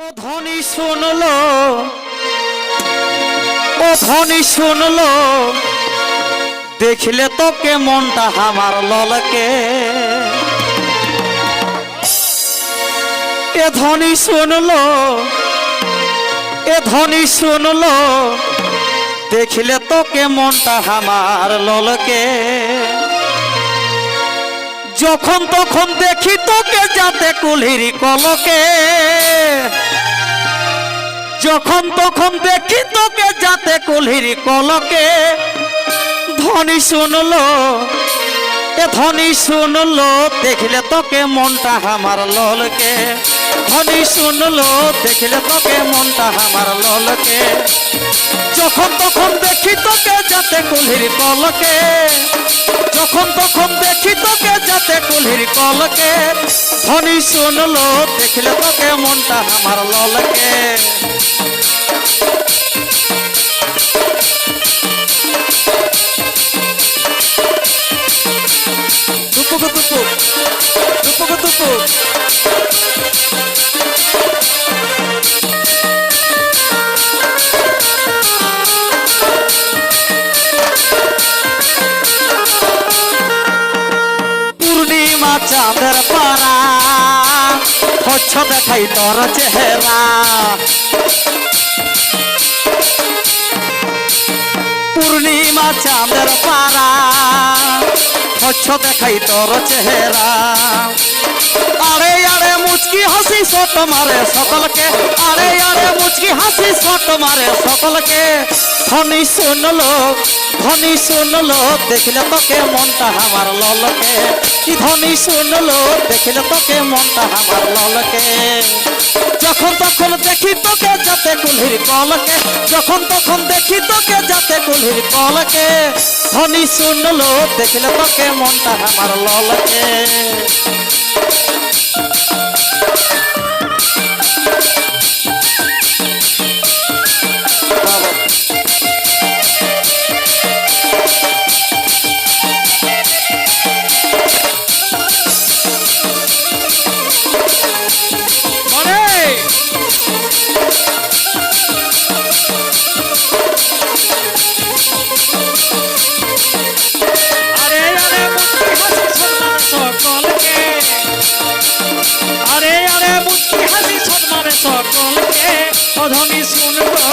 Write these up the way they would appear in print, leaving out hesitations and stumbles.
ও ধ্বনি শুনলো, ও ধ্বনি শুনলো, দেখলে তোকে মনটা আমার ললকে। এ ধ্বনি শুনলো, এ ধ্বনি শুনলো, দেখলে তোকে মনটা আমার ললকে। যখন তখন দেখি তোকে যাতে কুলির কলকে, যখন তখন দেখি তোকে যাতে কুলির কলকে। ধ্বনি শুনলো, এ ধ্বনি শুনলো, দেখলে তোকে মনটা আমার ললকে। ধ্বনি শুনলো, দেখলে তোকে মনটা আমার ললকে। যখন তখন দেখি তোকে যাতে কুলির কলকে, যখন তখন দেখি তোকে যাতে কুলির কলকে। ধ্বনি শুনলো, দেখলে তোকে মনটা আমার ললকে। দুপুক দুপুক দুপুক দুপুক পূর্ণিমা চাঁদের পারা হচ্ছ দেখাই তোর চেহারা। পূর্ণিমা চাঁদের পারা হচ্ছ দেখাই তোর চেহারা। আরে আরে মুচকি হাসি ছোট মারে সকলকে, আরে আরে মুচকি হাসি ছোট মারে সকলকে। ধ্বনি শুনলো, ধ্বনি শুনলো, দেখলে তোকে মনটা আমার ললকে। কি ধ্বনি শুনলো, দেখলে তোকে মনটা আমার ললকে। যখন তখন দেখি তোকে যাতে কুলির কলকে, যখন তখন দেখি তোকে যাতে কুলির কলকে। ধ্বনি শুনলো, দেখলে তোকে মনটা আমার ললকে। ধ্বনি শুনবো,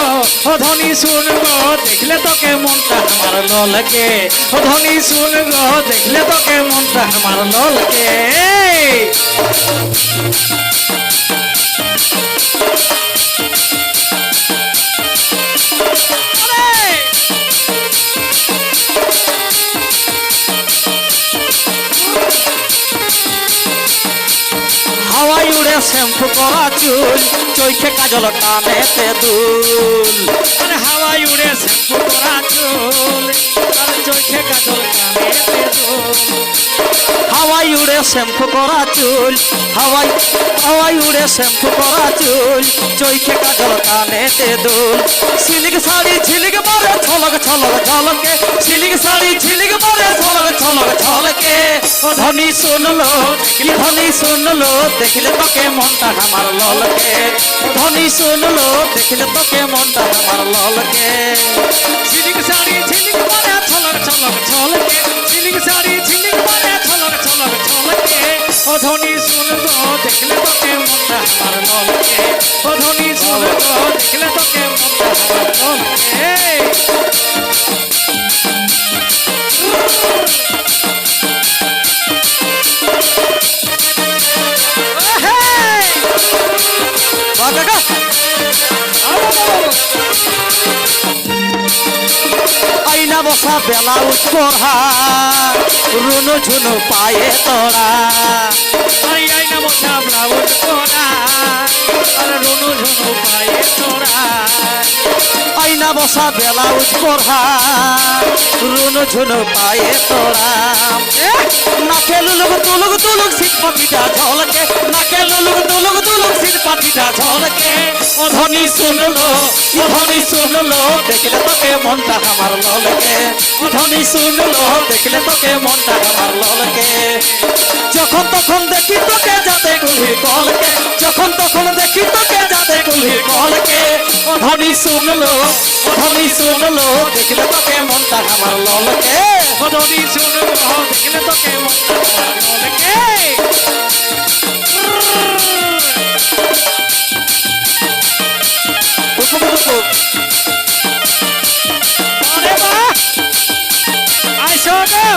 ধ্বনি শুনবো, দেখলে তোকে মনটা আমার ললকে। ধ্বনি শুনবো, দেখলে তোকে মনটা আমার ললকে। হাওয়াই উড়ে শ্যাম্পু করা চুল, চোখে কাজল কানেতে দুল। আরে হাওয়াই উড়ে শ্যাম্পু করা চুল, আরে চোখে কাজল কানেতে দুল। হাওয়াই উড়ে শ্যাম্পু করা চুল, হাওয়াই হাওয়াই উড়ে শ্যাম্পু করা চুল, চোখে কাজল কানেতে দুল। সিল্ক শাড়ি ঝিলিক মারে ছলক ছলক ঝলকে, সিল্ক শাড়ি ঝিলিক মারে ছলক ছলক ঝলকে। ধ্বনি শুনলো, কি ধ্বনি শুনলো, দেখলে তোকে মনটা আমার ললকে। ধ্বনি শুনলো, দেখলে তোকে মনটা আমার ললকে। সিল্ক শাড়ি ঝিলিক মারে ছলক ছলক ঝলকে, সিল্ক শাড়ি ঝিলিক মারে ছলক ছলক ঝলকে। ধ্বনি শুনলো, দেখলে তোকে মনটা আমার ললকে। ধ্বনি শুনলো, দেখলে তোকে মনটা আমার ললকে। আইনা বসা ব্লাউজ পরা, রুনু ঝুনু পায়ে তোরা। আরে আইনা বসা ব্লাউজ পরা, আরে রুনু ঝুনু পায়ে তোরা। আইনা বসা ব্লাউজ পরা, রুনু ঝুনু পায়ে তোরা। নাকে লুলুক তুলুক তুলুক শীত পাখিটা ঝলকে, নাকে লুলুক তুলুক তুলুক শীত পাখিটা ঝলকে। ধ্বনি শুনলো, ধ্বনি শুনলো, দেখলে তোকে মনটা আমার ললকে। ধ্বনি শুনলো, দেখলে তোকে মনটা আমার ললকে। যখন তখন দেখি তোকে যাতে কুলির কলকে, যখন তখন দেখি তোকে যাতে গুরুর কলকে ও ধ্বনি শুনলো দেখলে তোকে মনটা আমার ললকে ও ধ্বনি শুনলো দেখলে তোকে মনটা আমার ললকে আরে বাহ আইসো গো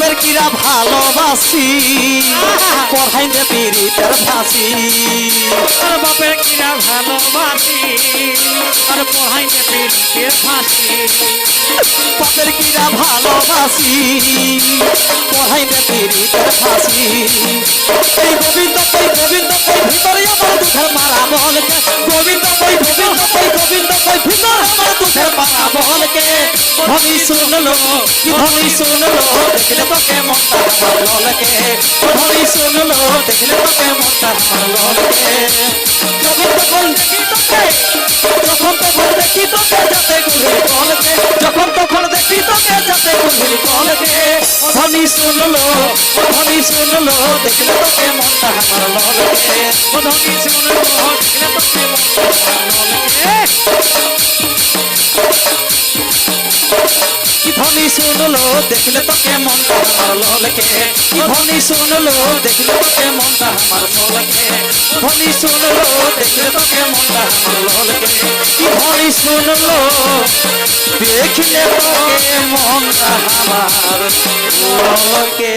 বাপের কিরা ভালোবাসি পড়াইতে পিরিতের ফাঁসি আর বাপের কিনা ভালোবাসি আর পড়াইতে পেরিতের ফাঁসি বাপের কিরা ভালোবাসি পড়াইতে পিরিতের ফাঁসি এই গোবিন্দ কই ভিতরে আমার দুধের মারা বলকে গোবিন্দ কই ভিতরে আমার দুধের মারা বলকে ধ্বনি শুনলো দেখলে তোকে মনটা আমার ললকে ধ্বনি শুনলো দেখলে তোকে মনটা আমার ললকে যখন তখন দেখি তোকে যাতে গুরুর কলকে যখন তখন দেখি তোকে যাতে গুরুর কলকে ধ্বনি শুনলো দেখলে তোকে মনটা আমার ললকে ও ধ্বনি শুনলো দেখলে তোকে মনটা আমার ললকে কি ধ্বনি শুনলো দেখলে তোকে মনটা আমার ললকে কি ধ্বনি শুনলো দেখলে তোকে মনটা আমার ললকে ধ্বনি শুনলো দেখলে তোকে মনটা আমার ললকে কি ধ্বনি শুনলো দেখলে তোকে মনটা আমার ললকে